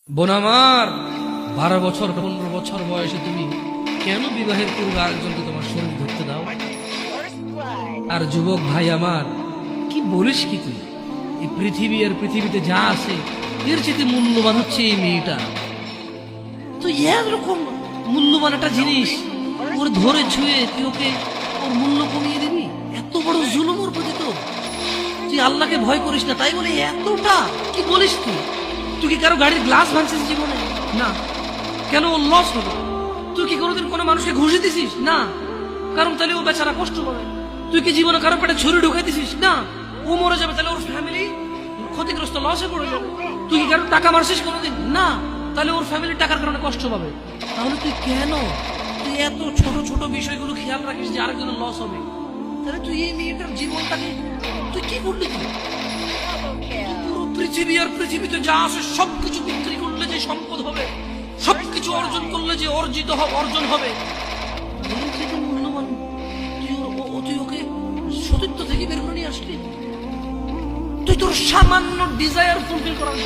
বোন আমার, 12 বছর 15 বছর বয়সে তুমি কেন বিবাহের পূর্বে আরেকজনকে তোমার শরীর ধরতে দাও? আর যুবক ভাই আমার, কি বলিস কি তুই? এই পৃথিবী আর পৃথিবীতে যা আছে এর চেয়ে মূল্যবান হচ্ছে এই মেয়েটা। তো এরকম মূল্যবান একটা জিনিস ওর ধরে ছুঁয়ে তুই ওকে ওর মূল্য কমিয়ে দিবি? এত বড় জুলুম ওর প্রতি তো। তুই আল্লাহকে ভয় করিস না তাই বলে এতটা কি বলিস তুই? তুই কি কারো গাড়ির গ্লাস ভাঙছিস জীবনে? না। কেন ওর লস হবে? তুই কি কোনোদিন কোনো মানুষকে ঘুষে দিছিস? না। কারণ তাহলে ও বেচারা কষ্ট পাবে। তুই কি জীবনে কারো পেটে ছুরি ঢুকাই দিছিস? না। ও মরে যাবে, তাহলে ওর ফ্যামিলি ক্ষতিগ্রস্ত, লসে পড়ে যাবে। তুই কি কারো টাকা মারছিস কোনোদিন? না। তাহলে ওর ফ্যামিলি টাকার কারণে কষ্ট পাবে। তাহলে তুই কেন তুই এত ছোট ছোট বিষয়গুলো খেয়াল রাখিস যে আরেকজনের লস হবে? তাহলে তুই এই মেয়েটার জীবনটাকে তুই কি করলি? তুই পুরো পৃথিবী আর পৃথিবীতে যা আছে সবকিছু বিক্রি করলে যে সম্পদ হবে, সবকিছু অর্জন করলে যে অর্জন হবে, এর থেকে মূল্যবান তুই ওকে সতীত্ব থেকে বের করে নিয়ে আসলি। তুই তোর সামান্য ডিজায়ার ফুলফিল করার